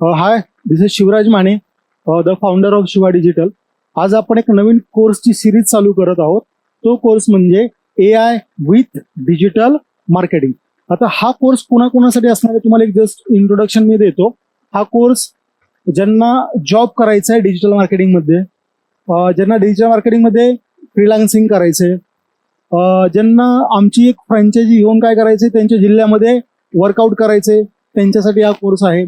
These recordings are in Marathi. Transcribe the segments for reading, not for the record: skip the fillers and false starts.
High, this is Shivraj Mane, the founder of Shiva digital. आज आपण एक नवीन कोर्सची सिरीज चालू करत आहोत. तो कोर्स म्हणजे AI विथ डिजिटल मार्केटिंग. आता हा कोर्स कोणाकोणासाठी असणार आहे तुम्हाला एक जस्ट इंट्रोडक्शन मी देतो. हा कोर्स ज्यांना जॉब करायचा आहे डिजिटल मार्केटिंगमध्ये, ज्यांना डिजिटल मार्केटिंगमध्ये फ्रीलान्सिंग करायचंय, ज्यांना आमची एक फ्रँचायझी घेऊन काय करायचे त्यांच्या जिल्ह्यामध्ये वर्कआउट करायचे त्यांच्यासाठी हा कोर्स आहे.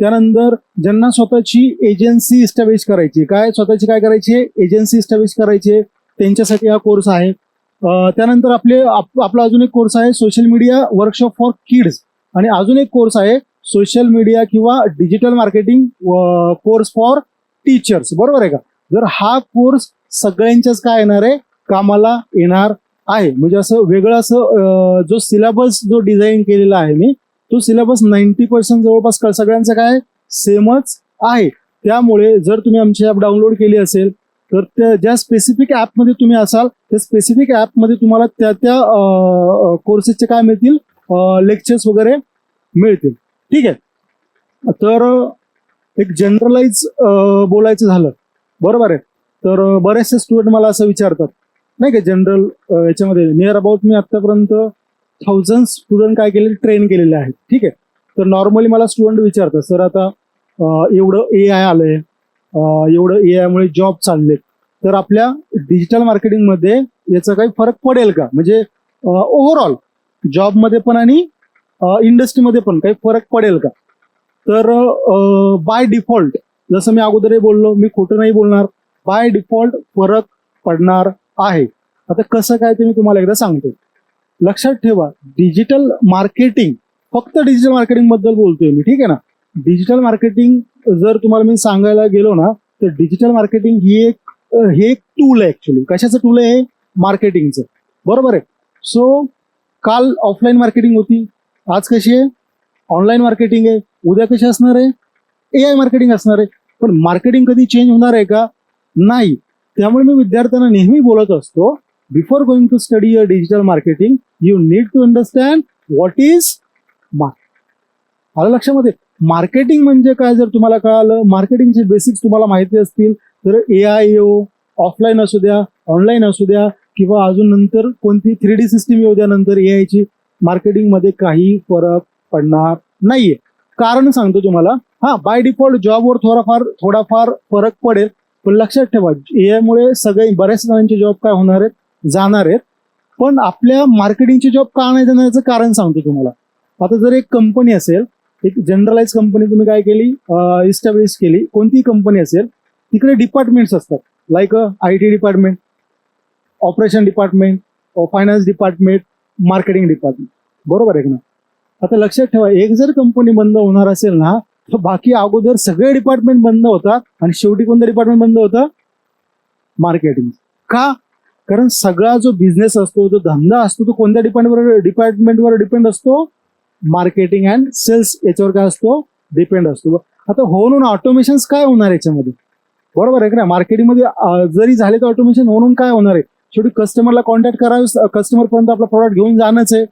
त्यानंतर ज्यांना स्वतःची एजन्सी इस्टॅब्लिश करायची, स्वतःची काय करायची एजन्सी इस्टॅब्लिश करायची त्यांच्यासाठी हा कोर्स आहे. त्यानंतर आपला अजून एक कोर्स आहे social media workshop for kids, आणि अजून एक कोर्स आहे सोशल मीडिया किंवा digital marketing course for teachers. बरोबर आहे का? जर हा कोर्स सगळ्यांच्याच काय येणार आहे, कामाला येणार आहे. म्हणजे असं वेगळं असं जो सिलेबस जो डिझाईन केलेला आहे मी, तो सिलेबस 90% जवळपास सगळ्यांचा काय सेमच आहे. त्यामुळे जर तुम्ही आमची ॲप डाउनलोड केली असेल तर त्या ज्या स्पेसिफिक ॲपमध्ये तुम्ही असाल त्या स्पेसिफिक ॲपमध्ये तुम्हाला त्या त्या कोर्सेसचे काय मिळतील, लेक्चर्स वगैरे मिळतील. ठीक आहे. तर एक जनरलाइज बोलायचं झालं, बरोबर आहे, तर बरेचसे स्टुडंट मला असं विचारतात नाही का, जनरल याच्यामध्ये नियर अबाउट मी आतापर्यंत 1000 स्टुडंट काय केले, ट्रेन केलेले आहेत. ठीक आहे. तर नॉर्मली मला स्टुडंट विचारतात, सर आता एवढं AI आलंय, एवढं AI मुळे जॉब चाललेत, तर आपल्या डिजिटल मार्केटिंगमध्ये याचा काही फरक पडेल का, म्हणजे ओव्हरऑल जॉबमध्ये पण आणि इंडस्ट्रीमध्ये पण काही फरक पडेल का? तर बाय डिफॉल्ट, जसं मी अगोदरही बोललो, मी खोटं नाही बोलणार, बाय डिफॉल्ट फरक पडणार आहे. आता कसं काय ते मी तुम्हाला एकदा सांगतो. लक्षात ठेवा, डिजिटल मार्केटिंग, फक्त डिजिटल मार्केटिंग बद्दल बोलतोय मी, ठीक आहे ना. डिजिटल मार्केटिंग जर तुम्हाला मी सांगायला गेलो ना, तर डिजिटल मार्केटिंग हे एक टूल आहे. ऍक्च्युली कशाचं टूल आहे? मार्केटिंगचं. बरोबर आहे. सो काल ऑफलाईन मार्केटिंग होती, आज कशी आहे? ऑनलाईन मार्केटिंग आहे. उद्या कशी असणार आहे? AI मार्केटिंग असणार आहे. पण मार्केटिंग कधी चेंज होणार आहे का? नाही. त्यामुळे मी विद्यार्थ्यांना नेहमी बोलत असतो, before going to study a digital marketing you need to understand what is marketing. आलं लक्षामध्ये? मार्केटिंग म्हणजे काय जर तुम्हाला कळालं, मार्केटिंगचे बेसिक्स तुम्हाला माहिती असतील तर AI येऊ, ऑफलाईन असू द्या, ऑनलाईन असू द्या, किंवा अजून नंतर कोणती 3D सिस्टीम येऊ द्या नंतर AIची, मार्केटिंगमध्ये काही फरक पडणार नाहीये. कारण सांगतो तुम्हाला, बाय डिफॉल्ट जॉबवर थोडाफार फरक पडेल, पण लक्षात ठेवा AI मुळे बऱ्याच जणांचे जॉब काय होणार आहेत, जाणार आहेत. पण आपल्या मार्केटिंगचे जॉब का नाही जाण्याचं कारण सांगतो तुम्हाला. आता जर एक कंपनी असेल, एक जनरलाइज कंपनी तुम्ही काय केली, इस्टॅब्लिश केली, कोणतीही कंपनी असेल, तिकडे डिपार्टमेंट्स असतात, like IT department, operation department, finance department, marketing department. बरोबर आहे ना? आता लक्षात ठेवा, एक जर कंपनी बंद होणार असेल ना, तर बाकी अगोदर सगळे डिपार्टमेंट बंद होतात आणि शेवटी कोणतं डिपार्टमेंट बंद होतं? मार्केटिंग. का? कारण सगळा जो बिझनेस असतो, जो धंदा असतो, तो कोणत्या डिपार्टमेंटवर डिपेंड असतो? मार्केटिंग अँड सेल्स याच्यावर काय असतो? डिपेंड असतो. आता म्हणून ऑटोमेशन काय होणार याच्यामध्ये? बरोबर आहे का? मार्केटिंगमध्ये जरी झाले तर ऑटोमेशन म्हणून काय होणार आहे? शेवटी कस्टमरला कॉन्टॅक्ट करावे, कस्टमरपर्यंत आपला प्रॉडक्ट घेऊन जाणंच आहे,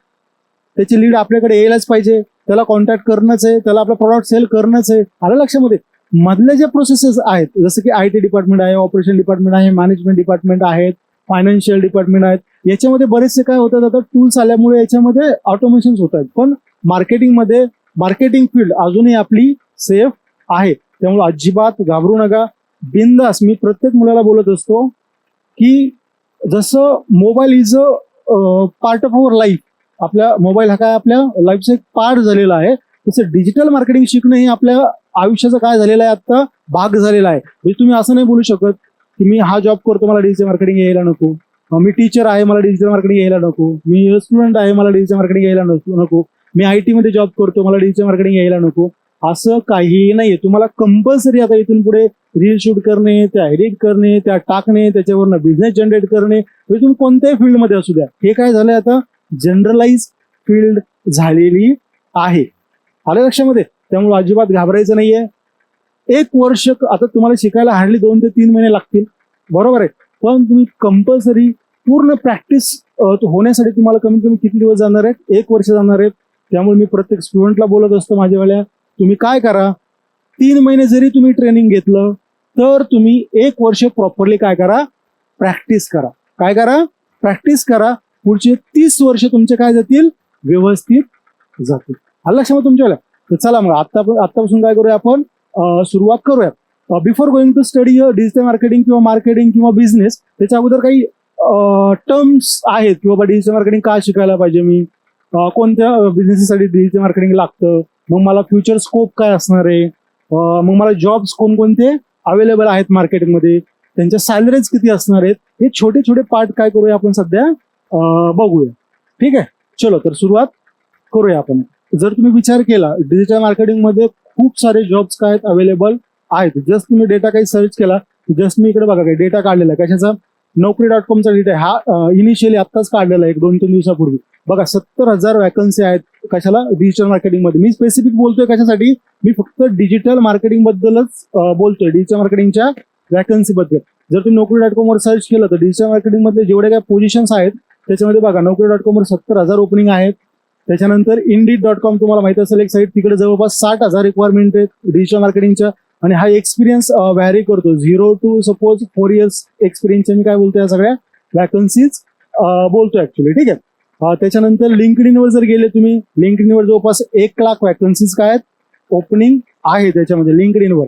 त्याची लीड आपल्याकडे यायलाच पाहिजे, त्याला कॉन्टॅक्ट करणंच आहे, त्याला आपला प्रॉडक्ट सेल करणंच आहे. आलं लक्षामध्ये? मधले जे प्रोसेसेस आहेत, जसं की IT डिपार्टमेंट आहे, ऑपरेशन डिपार्टमेंट आहे, मॅनेजमेंट डिपार्टमेंट आहेत, फायनान्शियल डिपार्टमेंट आहेत, याच्यामध्ये बरेचसे काय होतात, आता टूल्स आल्यामुळे याच्यामध्ये ऑटोमेशन होत आहेत. पण मार्केटिंगमध्ये मार्केटिंग फील्ड अजूनही आपली सेफ आहे. त्यामुळे अजिबात घाबरू नका, बिंदास. मी प्रत्येक मुलाला बोलत असतो की जसं mobile is a part of our life, आपल्या मोबाईल हा काय आपल्या लाईफचा एक पार्ट झालेला आहे, तसं डिजिटल मार्केटिंग शिकणं हे आपल्या आयुष्याचा काय झालेला आहे, आता भाग झालेला आहे. म्हणजे तुम्ही असं नाही बोलू शकत की मी हा जॉब करतो, मला डिजिटल मार्केटिंग यायला नको, मी टीचर आहे, मला डिजिटल मार्केटिंग यायला नको, मी स्टुडंट आहे, मला डिजिटल मार्केटिंग यायला नको, मी IT मध्ये जॉब करतो, मला डिजिटल मार्केटिंग यायला नको. असं काहीही नाहीये. तुम्हाला कंपल्सरी आता इथून पुढे रील शूट करणे, त्या एडिट करणे, त्या टाकणे, त्याच्यावरनं बिझनेस जनरेट करणे, तुम्ही कोणत्याही फील्डमध्ये असू द्या, हे काय झालंय आता जनरलाइज फील्ड झालेली आहे. आलं लक्षामध्ये? त्यामुळे अजिबात घाबरायचं नाहीये. 1 वर्ष आता तुम्हाला शिकायला हार्डली 2 ते 3 महिने लागतील, बरोबर आहे. पण तुम्ही कंपल्सरी पूर्ण प्रॅक्टिस होण्यासाठी तुम्हाला कमीत कमी किती दिवस जाणार आहेत? 1 वर्ष जाणार आहेत. त्यामुळे मी प्रत्येक स्टुडंटला बोलत असतो माझ्यावाल्या, तुम्ही काय करा, 3 महिने जरी तुम्ही ट्रेनिंग घेतलं तर तुम्ही 1 वर्ष प्रॉपरली काय करा, प्रॅक्टिस करा. काय करा, प्रॅक्टिस करा. पुढचे 30 वर्ष तुमचे काय जातील, व्यवस्थित जातील. आलं लक्षामध्ये तुमच्या. तर चला मग आतापासून काय करूया आपण, सुरुवात करूया. Before going to study digital marketing किंवा मार्केटिंग किंवा बिझनेस, त्याच्या अगोदर काही टर्म्स आहेत की बाबा डिजिटल मार्केटिंग का शिकायला पाहिजे मी, कोणत्या बिझनेससाठी डिजिटल मार्केटिंग लागतं, मग मला फ्युचर स्कोप काय असणार आहे, मग मला जॉब्स कोणकोणते अवेलेबल आहेत मार्केटिंगमध्ये, त्यांच्या सॅलरीज किती असणार आहेत, हे छोटे छोटे पार्ट काय करूया आपण सध्या बघूया. ठीक आहे, चलो तर सुरुवात करूया आपण. जर तुम्ही विचार केला डिजिटल मार्केटिंगमध्ये खूप सारे जॉब्स काय अवेलेबल आहेत. जस्ट तुम्ही डेटा काही सर्च केला, जस्ट मी इकडे बघा काही डेटा काढलेला आहे कशाचा, Naukri.com चा डेटा. हा इनिशियली आत्ताच काढलेला आहे 1-2-3 दिवसापूर्वी. बघा 70,000 वॅकन्सी आहेत कशाला, डिजिटल मार्केटिंगमध्ये. मी स्पेसिफिक बोलतोय कशासाठी, मी फक्त डिजिटल मार्केटिंग बद्दलच बोलतोय, डिजिटल मार्केटिंगच्या वॅकन्सी बद्दल. जर तुम्ही Naukri.com वर सर्च केलं तर डिजिटल मार्केटिंग मध्ये जेवढे काही पोझिशन्स आहेत त्याच्यामध्ये बघा Naukri.com वर 70,000 ओपनिंग आहेत. त्याच्यानंतर Indeed.com तुम्हाला माहिती असेल एक साईट, तिकडे जवळपास 60,000 रिक्वायरमेंट आहेत डिजिटल मार्केटिंगच्या. आणि हा एक्सपिरियन्स व्हॅरी करतो 0 to सपोज 4 years एक्सपिरियन्सचे मी काय बोलतो या सगळ्या वॅकन्सीज बोलतो ऍक्च्युली. ठीक आहे. त्याच्यानंतर लिंक्डइनवर जर गेले तुम्ही, लिंक्डइनवर जवळपास 1 लाख वॅकन्सीज काय आहेत ओपनिंग आहे त्याच्यामध्ये लिंक्डइनवर.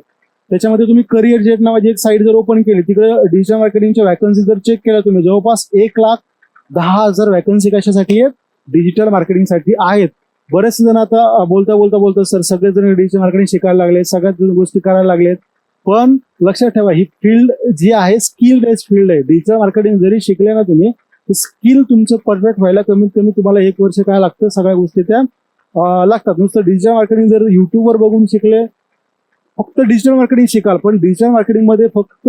त्याच्यामध्ये तुम्ही करिअर जेट नावाची एक साईट जर ओपन केली, तिकडे डिजिटल मार्केटिंगच्या वॅकन्सी जर चेक केल्या तुम्ही, जवळपास 1,10,000 वॅकन्सी कशासाठी आहेत, डिजिटल मार्केटिंगसाठी आहेत. बरेच जण आता बोलता सर सगळेजण डिजिटल मार्केटिंग शिकायला लागले, सगळ्याच गोष्टी करायला लागलेत. पण लक्षात ठेवा ही फील्ड जी आहे स्किल बेस्ड फील्ड आहे. डिजिटल मार्केटिंग जरी शिकले ना तुम्ही, स्किल तुमचं परफेक्ट व्हायला कमीत कमी तुम्हाला 1 वर्ष काय लागतं, सगळ्या गोष्टी त्या लागतात. नुसतं डिजिटल मार्केटिंग जर युट्यूबवर बघून शिकले, फक्त डिजिटल मार्केटिंग शिकाल, पण डिजिटल मार्केटिंग मध्ये फक्त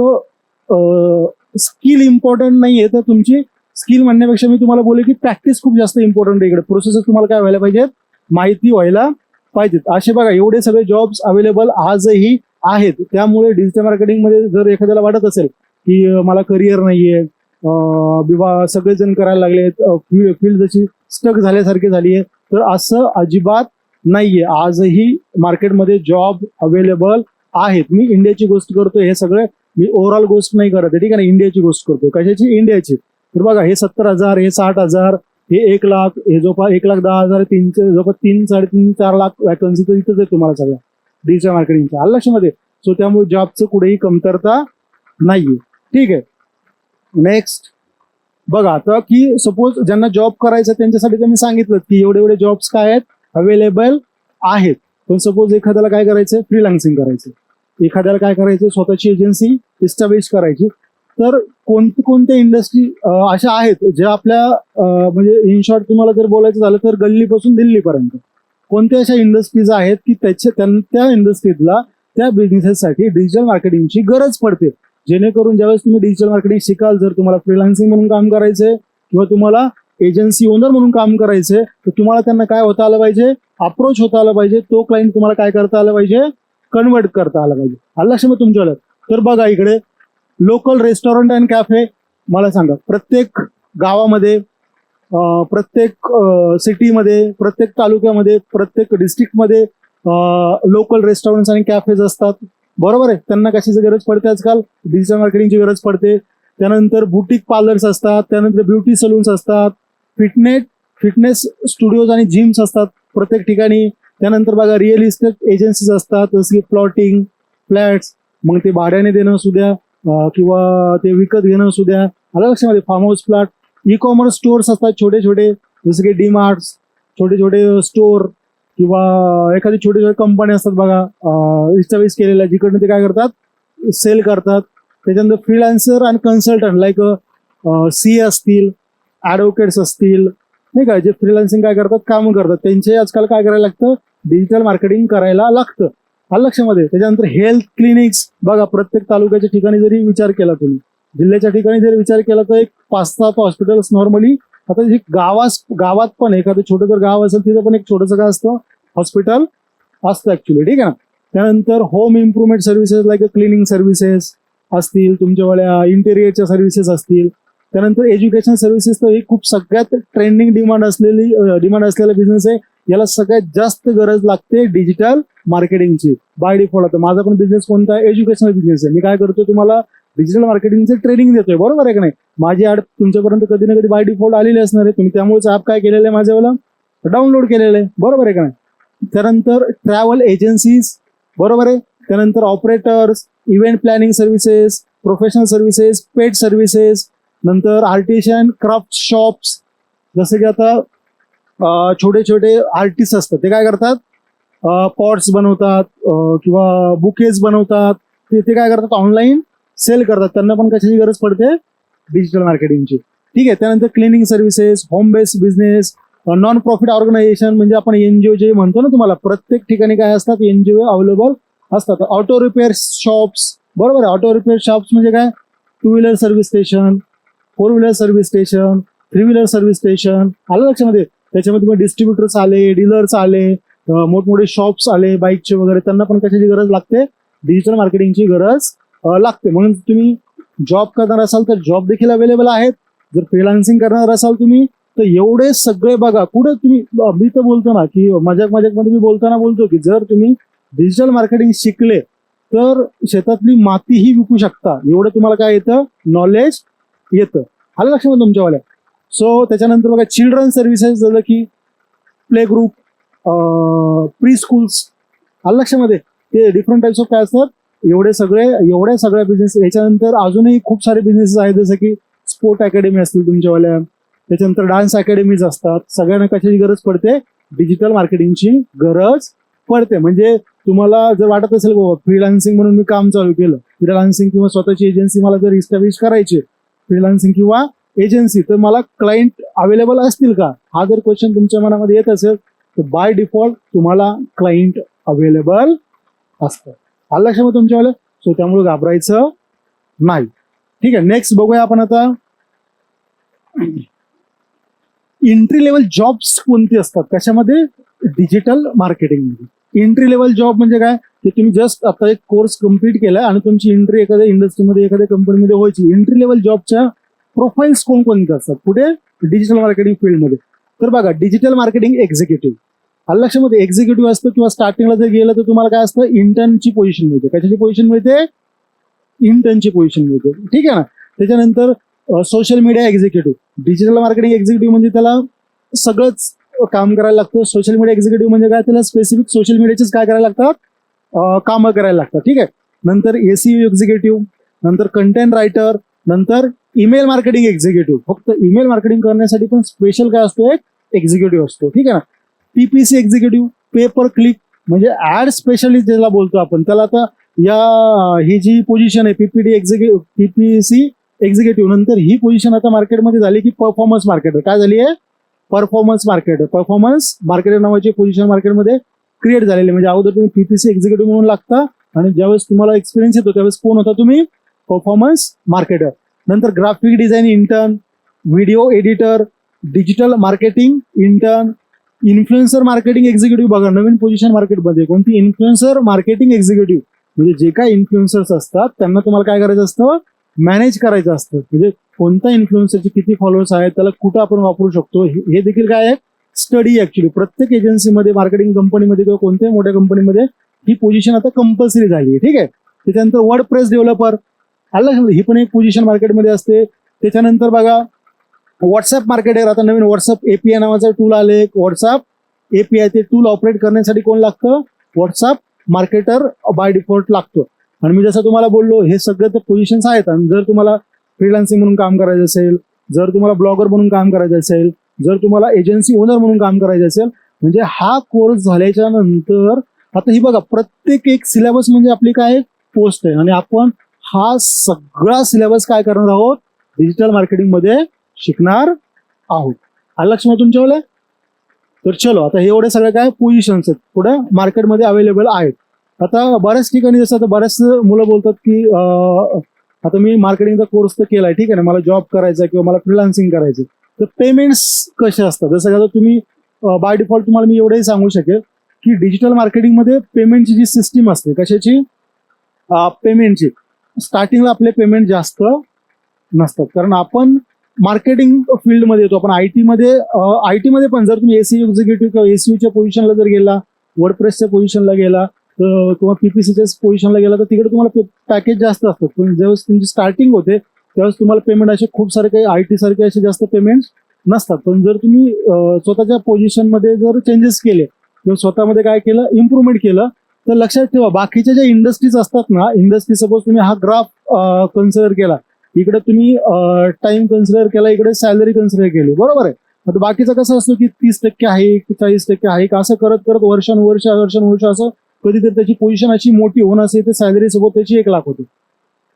स्किल इम्पॉर्टंट नाहीये. तर तुमची स्किल म्हणण्यापेक्षा मी तुम्हाला बोले की प्रॅक्टिस खूप जास्त इम्पॉर्टंट आहे. इकडे प्रोसेस तुम्हाला काय व्हायला पाहिजेत, माहिती व्हायला पाहिजेत. असे बघा एवढे सगळे जॉब्स अवेलेबल आजही आहेत. त्यामुळे डिजिटल मार्केटिंग मध्ये जर एखाद्याला वाटत असेल की मला करिअर नाहीये, विवाह सगळेजण करायला लागलेत, फील्ड जशी स्टक झाल्यासारखी झाली आहे, तर असं अजिबात नाहीये. आजही मार्केटमध्ये जॉब अवेलेबल आहेत. मी इंडियाची गोष्ट करतोय, हे सगळं मी ओव्हरऑल गोष्ट नाही करत आहे. ठीक आहे ना, इंडियाची गोष्ट करतोय. कशाची, इंडियाची. तर बघा हे 70,000, हे 60,000, हे 1 लाख, हे जवळपास 1,10,000, जवळपास 3-4 लाख वॅकन्सी तर इथंच आहे तुम्हाला सगळ्या डिजिटल मार्केटिंगच्या. आलं लक्षामध्ये. सो त्यामुळे जॉबचं कुठेही कमतरता नाहीये. ठीक आहे. नेक्स्ट बघा आता की सपोज ज्यांना जॉब करायचा त्यांच्यासाठी तर मी सांगितलं की एवढे जॉब्स काय आहेत अवेलेबल आहेत. पण सपोज एखाद्याला काय करायचंय, फ्रीलान्सिंग करायचं, एखाद्याला काय करायचं, स्वतःची एजन्सी इस्टॅब्लिश करायची. तर कोणत्या इंडस्ट्री अशा आहेत ज्या आपल्या म्हणजे इन शॉर्ट तुम्हाला जर बोलायचं झालं तर गल्लीपासून दिल्लीपर्यंत कोणत्या अशा इंडस्ट्रीज आहेत की त्या इंडस्ट्रीजला त्या बिझनेससाठी डिजिटल मार्केटिंगची गरज पडते. जेणेकरून ज्यावेळेस तुम्ही डिजिटल मार्केटिंग शिकाल, जर तुम्हाला फ्रीलान्सिंग म्हणून काम करायचंय किंवा तुम्हाला एजन्सी ओनर म्हणून काम करायचंय, तर तुम्हाला त्यांना काय होता आलं पाहिजे, अप्रोच होता आलं पाहिजे. तो क्लायंट तुम्हाला काय करता आलं पाहिजे, कन्वर्ट करता आलं पाहिजे. आलं लक्षात तुमच्याला. तर बघा इकडे लोकल रेस्टॉरंट अँड कॅफे, मला सांगा प्रत्येक गावामध्ये, प्रत्येक सिटीमध्ये, प्रत्येक तालुक्यामध्ये, प्रत्येक डिस्ट्रिक्टमध्ये लोकल रेस्टॉरंट्स आणि कॅफेज असतात. बरोबर आहे. त्यांना कशाची गरज पडते आजकाल, डिजिटल मार्केटिंगची गरज पडते. त्यानंतर बुटीक पार्लर्स असतात, त्यानंतर ब्युटी सलून्स असतात, फिटनेस स्टुडिओज आणि जिम्स असतात प्रत्येक ठिकाणी. त्यानंतर बघा रिअल इस्टेट एजन्सीज असतात, जसं की प्लॉटिंग, फ्लॅट्स, मग ते भाड्याने देणं असू द्या किंवा ते विकत घेणं असू द्या. आलं लक्षामध्ये. Farm house plot, e commerce stores असतात छोटे छोटे, जसं की डीमार्ट्स, छोटे छोटे स्टोअर किंवा एखादी छोटे छोटे कंपन्या असतात बघा इस्टॅब्लिश केलेल्या, जिकडनं ते काय करतात, सेल करतात. त्याच्यानंतर फ्रीलान्सर आणि कन्सल्टंट लाईक सी असतील, ॲडव्होकेट्स असतील, नाही का, जे फ्रीलान्सिंग काय करतात, काम करतात, त्यांचे आजकाल काय करायला लागतं, डिजिटल मार्केटिंग करायला लागतं. आलं लक्षामध्ये. त्याच्यानंतर हेल्थ क्लिनिक्स बघा प्रत्येक तालुक्याच्या ठिकाणी जरी विचार केला तुम्ही, जिल्ह्याच्या ठिकाणी जरी विचार केला तर एक 5-7 हॉस्पिटल्स नॉर्मली. आता जे गावात पण एखादं छोटं जर गाव असेल तिथं पण एक छोटंसं काय असतं, हॉस्पिटल असतं ऍक्च्युली. ठीक आहे ना. त्यानंतर home improvement services like cleaning services असतील, तुमच्यावाल्या इंटेरियरच्या सर्व्हिसेस असतील. त्यानंतर एज्युकेशन सर्व्हिसेस तर ही खूप सगळ्यात ट्रेंडिंग डिमांड असलेला बिझनेस आहे. याला सगळ्यात जास्त गरज लागते डिजिटल मार्केटिंगची. बाय डिफॉल्ट आता माझा पण बिझनेस कोणता आहे, एज्युकेशनल बिझनेस आहे. मी काय करतो, तुम्हाला डिजिटल मार्केटिंगचं ट्रेनिंग देतोय, बरोबर आहे का नाही. माझी ऍड तुमच्यापर्यंत कधी ना कधी बाय डिफॉल्ट आलेली असणार आहे. तुम्ही त्यामुळेच ऍप काय केलेलं आहे, माझ्यावाला डाउनलोड केलेलं आहे, बरोबर आहे का नाही. त्यानंतर ट्रॅव्हल एजन्सीज, बरोबर आहे. त्यानंतर operators, event planning services, professional services, paid services, नंतर आर्टिशियन क्राफ्ट शॉप्स. जसे की आता छोटे छोटे आर्टिस्ट असतात, ते काय करतात, पॉट्स बनवतात किंवा बुकेज बनवतात. ते काय करतात, ऑनलाईन सेल करतात. त्यांना पण कशाची गरज पडते, डिजिटल मार्केटिंगची. ठीक आहे. त्यानंतर cleaning services, home based business, non profit organisation, म्हणजे आपण एनजीओ जे म्हणतो ना, तुम्हाला प्रत्येक ठिकाणी काय असतात, एनजीओ अवेलेबल असतात. ऑटो रिपेअर शॉप्स, बरोबर आहे. ऑटो रिपेअर शॉप्स म्हणजे काय, 2 wheeler service station, 4 wheeler service station, 3 wheeler service station, आलं लक्षामध्ये. त्याच्यामध्ये मग डिस्ट्रीब्युटर्स आले, डीलर्स आले, मोठमोठे शॉप्स आले बाईकचे वगैरे. त्यांना पण कशाची गरज लागते, डिजिटल मार्केटिंगची गरज लागते. म्हणून तुम्ही जॉब करणार असाल तर जॉब देखील अवेलेबल आहेत. जर फ्रीलान्सिंग करणार असाल तुम्ही, तर एवढे सगळे बघा. कुठे तुम्ही, मी तर बोलतो ना की मजाक मध्ये मी बोलताना बोलतो की जर तुम्ही डिजिटल मार्केटिंग शिकले तर शेतातली मातीही विकू शकता. एवढं तुम्हाला काय येतं, नॉलेज येतं. आलं लक्षामध्ये तुमच्यावाल्या. सो त्याच्यानंतर बघा चिल्ड्रन सर्व्हिसेस, जसं की प्ले ग्रुप, प्री स्कूल्स, आलं लक्षामध्ये. ते डिफरंट टाइप्स ऑफ काय असतात, एवढ्या सगळ्या बिझनेस. याच्यानंतर अजूनही खूप सारे बिझनेसेस आहेत, जसं की स्पोर्ट अकॅडमी असतील तुमच्यावाल्या. त्याच्यानंतर डान्स अकॅडमीज असतात. सगळ्यांना कशाची गरज पडते, डिजिटल मार्केटिंगची गरज पडते. म्हणजे तुम्हाला जर वाटत असेल बाबा फ्रीलान्सिंग म्हणून मी काम चालू केलं, फ्रीलान्सिंग किंवा स्वतःची एजन्सी मला जर इस्टॅब्लिश करायची, फ्रीलान्सिंग किंवा एजन्सी, तर मला क्लायंट अवेलेबल असतील का, हा जर क्वेश्चन तुमच्या मनामध्ये येत असेल तर बाय डिफॉल्ट तुम्हाला क्लायंट अवेलेबल असतं. आलं लक्षामध्ये तुमच्यावालं. सो त्यामुळे घाबरायचं नाही. ठीक आहे. नेक्स्ट बघूया आपण आता एंट्री लेवल जॉब्स कोणते असतात कशामध्ये, डिजिटल मार्केटिंगमध्ये. एंट्री लेवल जॉब म्हणजे काय, की तुम्ही जस्ट आता एक कोर्स कम्प्लीट केलाय आणि तुमची एंट्री एखाद्या इंडस्ट्रीमध्ये, एखाद्या कंपनीमध्ये व्हायची. एंट्री लेवल जॉबच्या प्रोफाईल्स कोणकोणते असतात कुठे, डिजिटल मार्केटिंग फील्डमध्ये. तर बघा, डिजिटल मार्केटिंग एक्झिक्युटिव्ह, आलं लक्षामध्ये. एक्झिक्युटिव्ह असतं किंवा स्टार्टिंगला जर गेलं तर तुम्हाला काय असतं, इंटर्नची पोझिशन मिळते. कशाची पोझिशन मिळते, इंटर्नची पोझिशन मिळते. ठीक आहे ना. त्याच्यानंतर social media executive, digital marketing executive म्हणजे त्याला सगळंच काम करायला लागतं. सोशल मीडिया एक्झिक्युटिव्ह म्हणजे काय, त्याला स्पेसिफिक सोशल मीडियाचेच काय करायला लागतात, कामं करायला लागतात. ठीक आहे. नंतर एसीयू एक्झिक्युटिव्ह, नंतर कंटेंट रायटर, नंतर ईमेल मार्केटिंग एक्झिक्युटिव्ह. फक्त ईमेल मार्केटिंग करण्यासाठी पण स्पेशल काय असतो, एक एक्झिक्युटिव्ह असतो. ठीक आहे ना. पीपीसी एक्झिक्युटिव्ह, पे पर क्लिक, म्हणजे ऍड स्पेशलिस्ट ज्याला बोलतो आपण, त्याला आता ही जी पोझिशन आहे पीपीसी एक्झिक्युटिव्ह, नंतर ही पोझिशन आता मार्केटमध्ये झाली की परफॉर्मन्स मार्केटर. काय झाली आहे, परफॉर्मन्स मार्केटर नावाची पोझिशन मार्केटमध्ये क्रिएट झालेली. म्हणजे अगोदर तुम्ही पीपीसी एक्झिक्युटिव्ह म्हणून लागता आणि ज्यावेळेस तुम्हाला एक्सपिरियन्स येतो त्यावेळेस कोण होता तुम्ही, परफॉर्मन्स मार्केटर. नंतर graphic design intern, video editor, digital marketing intern, influencer marketing executive. बघा नवीन पोझिशन मार्केटमध्ये कोणती, इन्फ्लुएन्सर मार्केटिंग एक्झिक्युटिव्ह. म्हणजे जे काही इन्फ्लुएन्सर्स असतात त्यांना तुम्हाला काय करायचं असतं, मॅनेज करायचं असतं. म्हणजे कोणत्या इन्फ्लुएन्सरचे किती फॉलोअर्स आहेत, त्याला कुठं आपण वापरू शकतो, हे देखील काय आहे, स्टडी. ऍक्च्युली प्रत्येक एजन्सीमध्ये, मार्केटिंग कंपनीमध्ये किंवा कोणत्याही मोठ्या कंपनीमध्ये ही पोझिशन आता कंपल्सरी झाली आहे. ठीक आहे. त्याच्यानंतर वर्ड प्रेस डेव्हलपर, आलं, ही पण एक पोझिशन मार्केटमध्ये असते. त्याच्यानंतर बघा व्हॉट्सअप मार्केटर. आता नवीन व्हॉट्सअप एपीआय नावाचं टूल आले. व्हॉट्सअप एपीआय ते टूल ऑपरेट करण्यासाठी कोण लागतं, व्हॉट्सअप मार्केटर बाय डिफॉल्ट लागतो. आणि मी जसं तुम्हाला बोललो, हे सगळे तर पोझिशन्स आहेत. आणि जर तुम्हाला फ्रीलान्सिंग म्हणून काम करायचं असेल, जर तुम्हाला ब्लॉगर म्हणून काम करायचं असेल, जर तुम्हाला एजन्सी ओनर म्हणून काम करायचं असेल, म्हणजे हा कोर्स झाल्याच्या नंतर आता ही बघा प्रत्येक एक सिलेबस म्हणजे आपली काय पोस्ट आहे. आणि आपण हा सगळा सिलेबस काय करणार आहोत, डिजिटल मार्केटिंग मध्ये शिकणार आहोत. आलं लक्षात तुमच्यावाले. तर चलो, आता हे एवढे सगळे काय पोझिशन्स आहेत पुढे मार्केटमध्ये अवेलेबल आहेत. आता बऱ्याच ठिकाणी जसं आता बऱ्याच मुलं बोलतात की आता मी मार्केटिंगचा कोर्स तर केलाय, ठीक आहे ना, मला जॉब करायचा किंवा मला फ्रीलान्सिंग करायचं, तर पेमेंट्स कसे असतात. जसं की आता तुम्ही बाय डिफॉल्ट तुम्हाला मी एवढंही सांगू शकेल की डिजिटल मार्केटिंगमध्ये पेमेंटची जी सिस्टीम असते, कशाची, पेमेंटची, स्टार्टिंगला आपले पेमेंट जास्त नसतात. कारण आपण मार्केटिंग फील्डमध्ये येतो आपण. आय टीमध्ये पण जर तुम्ही एसी एक्झिक्युटिव्ह किंवा एसीयूच्या पोझिशनला जर गेला, वर्डप्रेसच्या पोझिशनला गेला किंवा पीपीसीच्या पोझिशनला गेला तर तिकडे तुम्हाला पॅकेज जास्त असतात. पण ज्यावेळेस तुमची स्टार्टिंग होते त्यावेळेस तुम्हाला पेमेंट असे खूप सारे काही आय टी सारखे असे जास्त पेमेंट नसतात. पण जर तुम्ही स्वतःच्या पोझिशनमध्ये जर चेंजेस केले किंवा स्वतःमध्ये काय केलं, इम्प्रूव्हमेंट केलं, तर लक्षात ठेवा बाकीच्या ज्या इंडस्ट्रीज असतात ना, इंडस्ट्री सपोज तुम्ही हा ग्राफ कन्सिडर केला, इकडे तुम्ही टाइम कन्सिडर केला, इकडे सॅलरी कन्सिडर केली, बरोबर आहे. आता बाकीचं कसं असतं की 30% आहे की 40% आहे का, असं करत करत वर्षानुवर्ष असं कधीतरी त्याची पोझिशन अशी मोठी होऊन असे ते सॅलरी सोबत त्याची 1 लाख होते,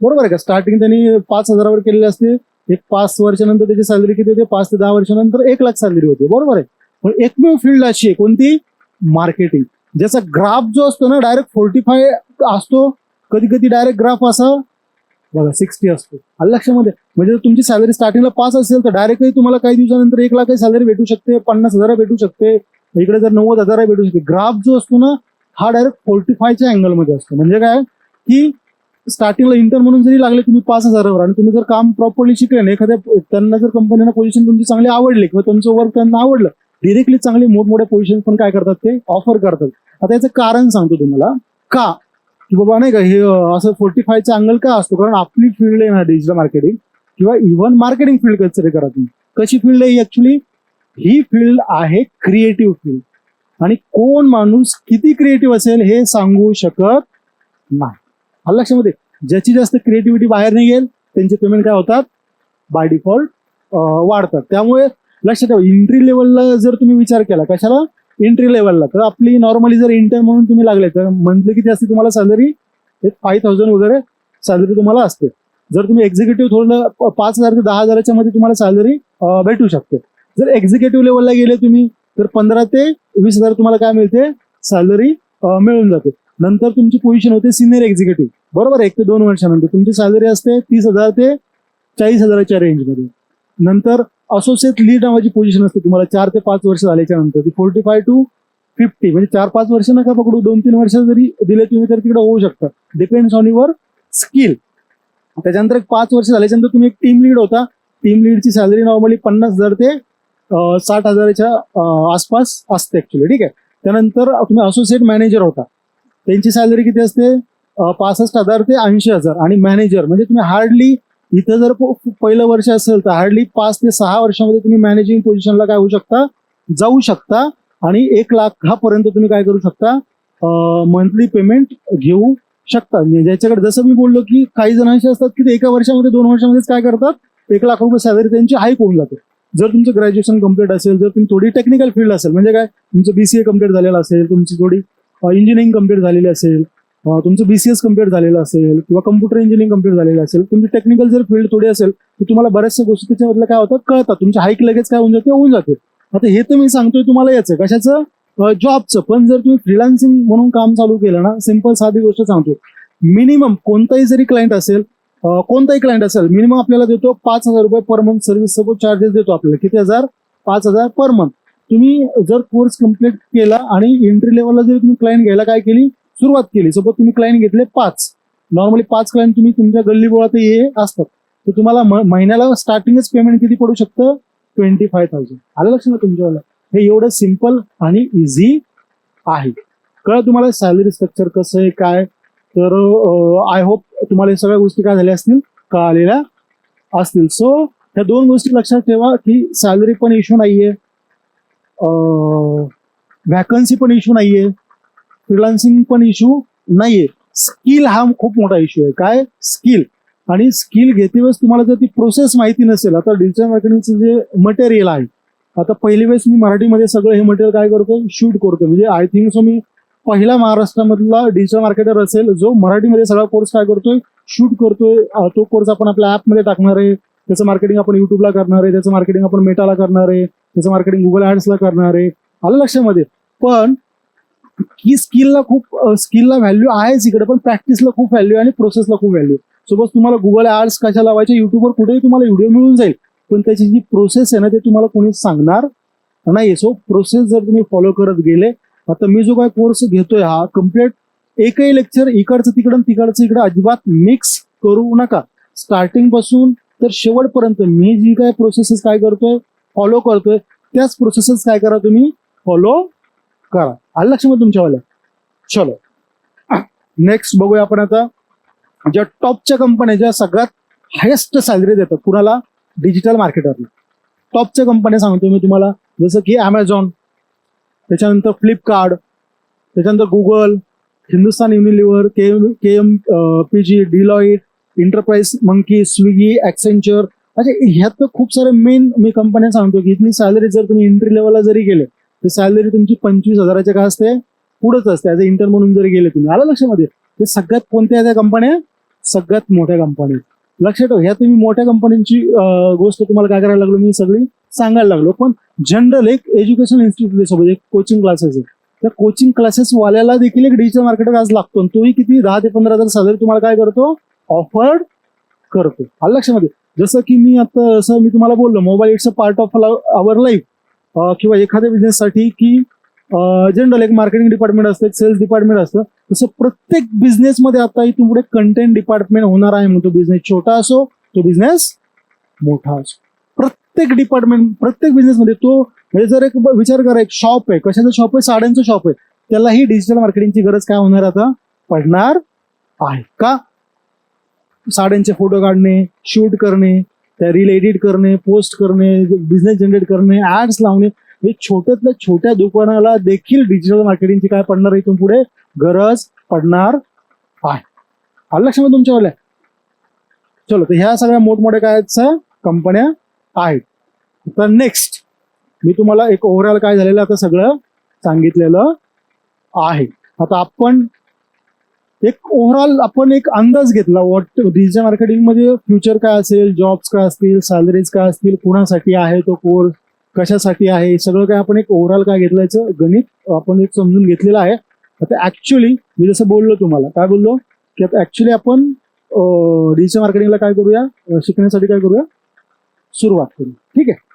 बरोबर आहे का. स्टार्टिंग त्यांनी 5,000वर केलेले असते, एक 5 वर्षानंतर त्याची सॅलरी किती होते, 5 ते 10 वर्षानंतर 1 लाख सॅलरी होते, बरोबर आहे. पण एकमेव फील्ड अशी आहे कोणती, मार्केटिंग, ज्याचा ग्राफ जो असतो ना डायरेक्ट 45 असतो, कधी कधी डायरेक्ट ग्राफ असा बघा 60 असतो. आलं लक्षामध्ये. म्हणजे जर तुमची सॅलरी स्टार्टिंगला 5 असेल तर डायरेक्टली तुम्हाला काही दिवसानंतर 1 लाख सॅलरी भेटू शकते, 50,000 भेटू शकते, इकडे जर 90,000 भेटू शकते. ग्राफ जो असतो ना हा डायरेक्ट 45च्या अँगलमध्ये असतो. म्हणजे काय की स्टार्टिंगला इंटर्न म्हणून जरी लागले तुम्ही 5,000वर आणि तुम्ही जर काम प्रॉपरली शिकले ना, एखाद्या त्यांना जर कंपनीला पोझिशन तुमची चांगली आवडली किंवा तुमचं वर्क त्यांना आवडलं, डिरेक्टली चांगली मोठमोठ्या पोझिशन पण काय करतात ते ऑफर करतात. आता याचं कारण सांगतो तुम्हाला का, की बाबा नाही का हे असं 45चा अँगल का असतो, कारण आपली फील्ड आहे ना डिजिटल मार्केटिंग किंवा इव्हन मार्केटिंग फील्ड कन्सिडर करा तुम्ही. कशी फील्ड आहे ऍक्च्युली, ही फील्ड आहे क्रिएटिव्ह फील्ड. आणि कोण माणूस किती क्रिएटिव्ह असेल हे सांगू शकत नाही. लक्षामध्ये, ज्याची जास्त क्रिएटिव्हिटी बाहेर निघेल त्यांचे पेमेंट काय होतात, बाय डिफॉल्ट वाढतात. त्यामुळे लक्षात ठेवा, एंट्री लेवलला जर तुम्ही विचार केला, कशाला, एंट्री लेवलला, तर आपली नॉर्मली जर इंटर्न म्हणून तुम्ही लागले तर मंथली किती असते तुम्हाला सॅलरी, 5,000 वगैरे सॅलरी तुम्हाला असते. जर तुम्ही एक्झिक्युटिव्ह थोडं 5,000 ते 10,000च्या मध्ये तुम्हाला सॅलरी भेटू शकते. जर एक्झिक्युटिव्ह लेवलला गेले तुम्ही तर 15,000 ते 20,000 तुम्हाला काय मिळते, सॅलरी मिळून जाते. नंतर तुमची पोझिशन होते सिनियर एक्झिक्युटिव्ह, बरोबर, 1 ते 2 वर्षानंतर तुमची सॅलरी असते 30,000 ते 40,000च्या रेंजमध्ये. नंतर असोसिएट लीड नावाची पोझिशन असते तुम्हाला 4 ते 5 वर्ष झाल्याच्या नंतर, ती 45 to 50, म्हणजे 4-5 वर्ष नका पकडू, 2-3 वर्ष जरी दिले तुम्ही तर तिकडे होऊ शकतं, डिपेंड्स ऑन युअर स्किल. त्याच्यानंतर 5 वर्ष झाल्याच्यानंतर तुम्ही एक टीम लीड होता. टीम लीडची सॅलरी नॉर्मली 50,000 ते 60,000च्या आसपास असते ऍक्च्युली, ठीक आहे. त्यानंतर तुम्ही असोसिएट मॅनेजर होता, त्यांची सॅलरी किती असते, 65,000 ते 80,000. आणि मॅनेजर म्हणजे तुम्ही हार्डली इथं जर पहिलं वर्ष असेल तर हार्डली 5 ते 6 वर्षामध्ये तुम्ही मॅनेजिंग पोझिशनला काय होऊ शकता, जाऊ शकता. आणि 1 लाखापर्यंत तुम्ही काय करू शकता, मंथली पेमेंट घेऊ शकता. ज्याच्याकडे जसं मी बोललो की काही जणांचे असतात की ते 1 वर्षामध्ये 2 वर्षामध्येच काय करतात, 1 लाख रुपये सॅलरी त्यांची हाईक होऊन जाते. जर तुमचं ग्रॅज्युएशन कम्प्लीट असेल, जर तुम्ही थोडी टेक्निकल फील्ड असेल, म्हणजे काय तुमचं BCA कम्प्लीट झालेलं असेल, तुमची थोडी इंजिनिअरिंग कम्प्लीट झालेली असेल, तुमचं BCS कम्प्लीट झालेलं असेल किंवा कम्प्युटर इंजिनिअरिंग कम्प्लीट झालेलं असेल, तुमची टेक्निकल जर फील्ड थोडी असेल तर तुम्हाला बऱ्याचशा गोष्टी त्याच्यामधल्या काय होतात कळतात, तुमची हाईक लगेच काय होऊन जाते. आता हे तर मी सांगतोय तुम्हाला याचं कशाचं, जॉबचं. पण जर तुम्ही फ्रीलान्सिंग म्हणून काम चालू केलं ना, सिंपल साधी गोष्ट सांगतो, मिनिमम कोणताही जरी क्लायंट असेल, मिनिमम आपल्याला देतो 5,000 रुपये per month service suppose charges देतो आपल्याला. किती हजार, 5,000 पर मंथ. तुम्ही जर कोर्स कम्प्लीट केला आणि एंट्री लेवलला जर तुम्ही क्लायंट घ्यायला काय केली, सुरुवात केली, सपोज तुम्ही क्लायंट घेतले 5, नॉर्मली 5 क्लायंट तुम्ही तुमच्या गल्लीबोळात हे असतात, तर तुम्हाला महिन्याला स्टार्टिंगच पेमेंट किती पडू शकतं, 25,000. आलं लक्षात तुमच्यावाला. हे एवढं सिम्पल आणि इझी आहे. कळलं तुम्हाला सॅलरी स्ट्रक्चर कसं आहे काय. तर आय होप तुम्हाला हे सगळ्या गोष्टी काय झाल्या असतील, कळालेल्या असतील. सो ह्या 2 गोष्टी लक्षात ठेवा की सॅलरी पण इश्यू नाहीये, व्हॅकन्सी पण इश्यू नाहीये, फ्रीलान्सिंग पण इश्यू नाहीये. स्किल हा खूप मोठा इश्यू आहे. काय स्किल, आणि स्किल घेते वेळेस तुम्हाला जर ती प्रोसेस माहिती नसेल. आता डिजिटल मार्केटिंगचं जे मटेरियल आहे, आता पहिली वेळेस मी मराठीमध्ये सगळं हे मटेरियल काय करतो, शूट करतो. म्हणजे आय थिंक सो मी पहिला महाराष्ट्रामधला डिजिटल मार्केटर असेल जो मराठीमध्ये सगळा कोर्स काय करतोय, शूट करतोय. तो कोर्स आपण आपल्या ऍपमध्ये टाकणार आहे, त्याचं मार्केटिंग आपण युट्यूबला करणार आहे, त्याचं मार्केटिंग आपण मेटाला करणार आहे, त्याचं मार्केटिंग गुगल ऍड्सला करणार आहे. आलं लक्षामध्ये. पण की स्किलला व्हॅल्यू आहेच इकडे, पण प्रॅक्टिसला खूप व्हॅल्यू आणि प्रोसेसला खूप व्हॅल्यू. सपोज तुम्हाला गुगल ऍड्स कशा लावायचे, युट्यूबवर कुठेही तुम्हाला व्हिडिओ मिळून जाईल, पण त्याची जी प्रोसेस आहे ना ते तुम्हाला कोणीच सांगणार नाही. सो प्रोसेस जर तुम्ही फॉलो करत गेले, आता मी जो काय कोर्स घेतोय हा कम्प्लीट, एकही लेक्चर इकडचं तिकडं तिकडचं इकडं अजिबात मिक्स करू नका. स्टार्टिंग पासून तर शेवटपर्यंत मी जी काय प्रोसेसेस काय करतोय फॉलो करतोय त्याच प्रोसेसेस काय करा तुम्ही फॉलो करा. आलं लक्षामध्ये तुमच्यावाल्या. चलो नेक्स्ट बघूया आपण आता ज्या टॉपच्या कंपन्या ज्या सगळ्यात हायेस्ट सॅलरी देतात कुणाला डिजिटल मार्केटरला. टॉपच्या कंपन्या सांगतो मी तुम्हाला जसं की ॲमेझॉन, त्याच्यानंतर फ्लिपकार्ट, त्याच्यानंतर Google, Hindustan Unilever, KPMG, Deloitte, enterprise monkey, Swiggy, Accenture. अच्छा ह्यात तर खूप सारे मेन मी कंपन्या सांगतो की इथली सॅलरी जर तुम्ही एंट्री लेवलला जरी गेले तर सॅलरी तुमची 25,000च्या काय असते पुढंच असते ॲज अ इंटर्न म्हणून जरी गेले तुम्ही. आलं लक्षामध्ये. ते सगळ्यात कोणत्या त्या कंपन्या सगळ्यात मोठ्या कंपन्या. लक्षात ठेवा ह्या तुम्ही मोठ्या कंपन्यांची गोष्ट तुम्हाला काय करायला लागलो मी सगळी सांगायला लागलो. पण जनरल एक एज्युकेशन इन्स्टिट्यूट सोबत एक कोचिंग क्लासेस आहे त्या कोचिंग क्लासेस वाल्याला देखील एक डिजिटल मार्केटर आज लागतो. तोही किती 10 ते 15,000 सॅलरी तुम्हाला काय करतो ऑफर्ड करतो. आलं लक्षामध्ये. जसं की मी आता असं मी तुम्हाला बोललो mobile it's a part of our life किंवा एखाद्या बिझनेससाठी की जनरल एक मार्केटिंग डिपार्टमेंट असतं एक सेल्स डिपार्टमेंट असतं तसं प्रत्येक बिझनेसमध्ये आता इथून पुढे कंटेंट डिपार्टमेंट होणार आहे. मग तो बिझनेस छोटा असो तो बिझनेस मोठा असो प्रत्येक डिपार्टमेंट प्रत्येक बिझनेसमध्ये तो म्हणजे जर एक विचार करा एक शॉप आहे कशाचं शॉप आहे साड्यांचं शॉप आहे त्यालाही डिजिटल मार्केटिंगची गरज काय होणार आता पडणार आहे का. साड्यांचे फोटो काढणे शूट करणे त्या रील एडिट करणे पोस्ट करणे बिझनेस जनरेट करणे ऍड्स लावणे हे छोट्यातल्या छोट्या दुकानाला देखील डिजिटल मार्केटिंगची काय पडणार इथून पुढे गरज पडणार आहे. आलं लक्षामध्ये तुमच्यावाल्या. चलो तर ह्या सगळ्या मोठमोठ्या काय कंपन्या आहेत. तर नेक्स्ट मी तुम्हाला एक ओव्हरऑल काय झालेलं आता सगळं सांगितलेलं आहे. आता आपण एक ओव्हरऑल आपण एक अंदाज घेतला व्हॉट डिजिटल मार्केटिंग मध्ये फ्युचर काय असेल जॉब्स काय असतील सॅलरीज काय असतील कुणासाठी आहे तो कोर्स कशासाठी आहे सगळं काय आपण एक ओव्हरऑल काय घेतल्याचं गणित आपण एक समजून घेतलेलं आहे. आता ऍक्च्युली मी जसं बोललो तुम्हाला काय बोललो की आता ऍक्च्युली आपण डिजिटल मार्केटिंगला काय करूया शिकण्यासाठी काय करूया सुरुवात करू. ठीक आहे.